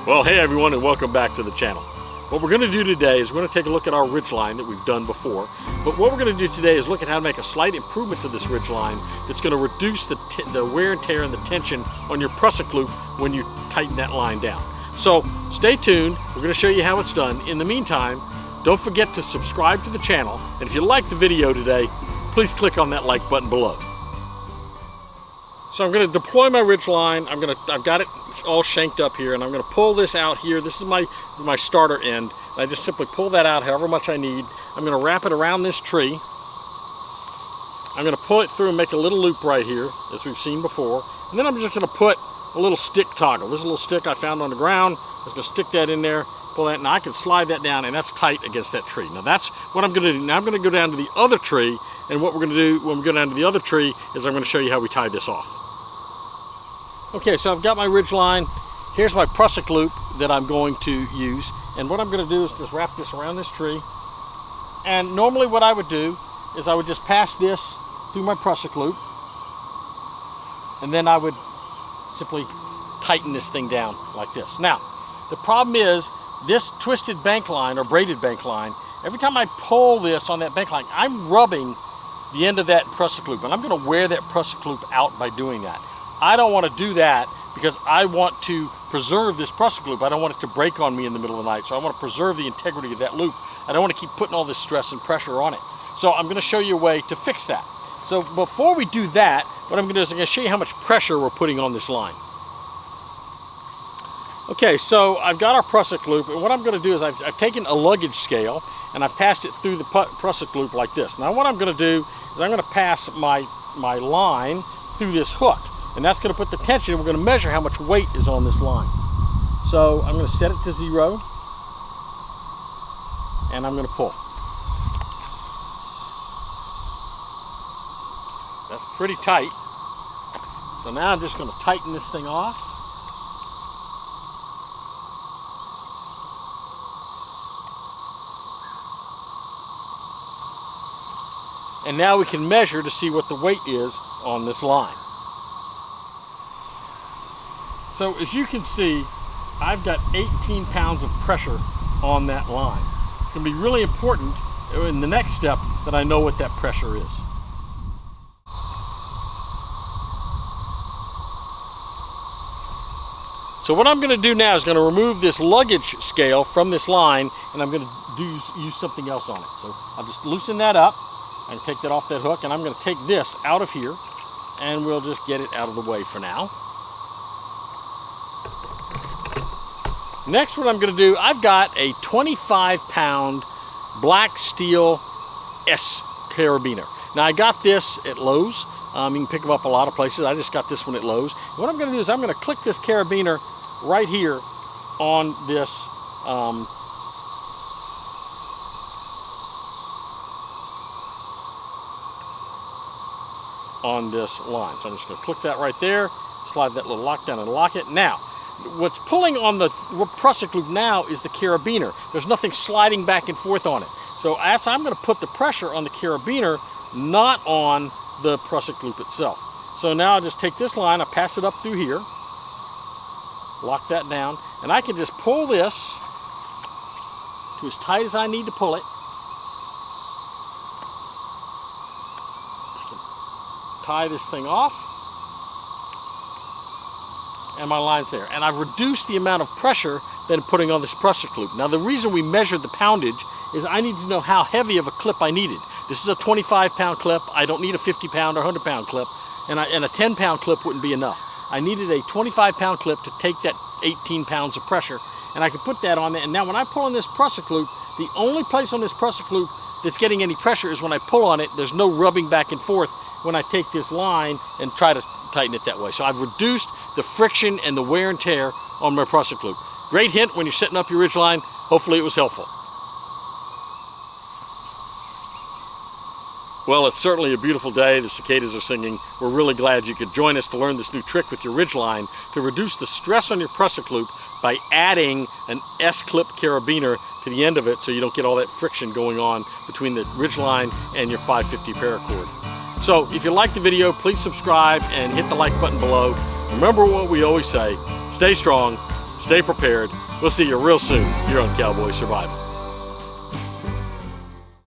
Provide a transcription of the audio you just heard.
Well, hey everyone, and welcome back to the channel. What we're going to do today is we're going to take a look at our Ridgeline that we've done before. But what we're going to do today is look at how to make a slight improvement to this Ridgeline that's going to reduce the wear and tear and the tension on your prusik loop when you tighten that line down. So stay tuned. We're going to show you how it's done. In the meantime, don't forget to subscribe to the channel. And if you like the video today, please click on that like button below. So I'm going to deploy my Ridgeline. I've got it all shanked up here, and I'm going to pull this out here. This is my starter end. I just simply pull that out however much I need. I'm going to wrap it around this tree. I'm going to pull it through and make a little loop right here, as we've seen before. And then I'm just going to put a little stick toggle. This is a little stick I found on the ground. I'm just going to stick that in there, pull that, and I can slide that down, and that's tight against that tree. Now that's what I'm going to do. Now I'm going to go down to the other tree, and what we're going to do when we go down to the other tree is I'm going to show you how we tie this off. Okay, so I've got my Ridgeline. Here's my prusik loop that I'm going to use. And what I'm going to do is just wrap this around this tree. And normally what I would do is I would just pass this through my prusik loop. And then I would simply tighten this thing down like this. Now, the problem is this twisted bank line or braided bank line, every time I pull this on that bank line, I'm rubbing the end of that prusik loop. And I'm going to wear that prusik loop out by doing that. I don't want to do that because I want to preserve this prusik loop. I don't want it to break on me in the middle of the night. So I want to preserve the integrity of that loop. I don't want to keep putting all this stress and pressure on it. So I'm going to show you a way to fix that. So before we do that, what I'm going to do is I'm going to show you how much pressure we're putting on this line. Okay, so I've got our prusik loop, and what I'm going to do is I've taken a luggage scale and I've passed it through the prusik loop like this. Now what I'm going to do is I'm going to pass my line through this hook. And that's going to put the tension. We're going to measure how much weight is on this line. So I'm going to set it to 0. And I'm going to pull. That's pretty tight. So now I'm just going to tighten this thing off. And now we can measure to see what the weight is on this line. So as you can see, I've got 18 pounds of pressure on that line. It's going to be really important in the next step that I know what that pressure is. So what I'm going to do now is going to remove this luggage scale from this line, and I'm going to use something else on it. So I'll just loosen that up and take that off that hook, and I'm going to take this out of here, and we'll just get it out of the way for now. Next, what I'm going to do, I've got a 25-pound black steel S-Carabiner. Now, I got this at Lowe's. You can pick them up a lot of places. I just got this one at Lowe's. What I'm going to do is I'm going to click this carabiner right here on this line. So I'm just going to click that right there, slide that little lock down and lock it. Now, what's pulling on the prusik loop now is the carabiner. There's nothing sliding back and forth on it. So I'm going to put the pressure on the carabiner, not on the prusik loop itself. So now I'll just take this line, I pass it up through here, lock that down, and I can just pull this to as tight as I need to pull it. Tie this thing off. And my line's there. And I've reduced the amount of pressure that I'm putting on this prusik loop. Now the reason we measured the poundage is I need to know how heavy of a clip I needed. This is a 25-pound clip. I don't need a 50-pound or 100-pound clip. And a 10-pound clip wouldn't be enough. I needed a 25-pound clip to take that 18 pounds of pressure. And I can put that on there. And now when I pull on this prusik loop, the only place on this prusik loop that's getting any pressure is when I pull on it. There's no rubbing back and forth when I take this line and try to tighten it that way. So I've reduced the friction and the wear and tear on my prusik loop. Great hint when you're setting up your Ridgeline. Hopefully it was helpful. Well, it's certainly a beautiful day. The cicadas are singing. We're really glad you could join us to learn this new trick with your Ridgeline to reduce the stress on your prusik loop by adding an S-clip carabiner to the end of it so you don't get all that friction going on between the Ridgeline and your 550 paracord. So if you like the video, please subscribe and hit the like button below. Remember what we always say, stay strong, stay prepared. We'll see you real soon here on Cowboy Survival.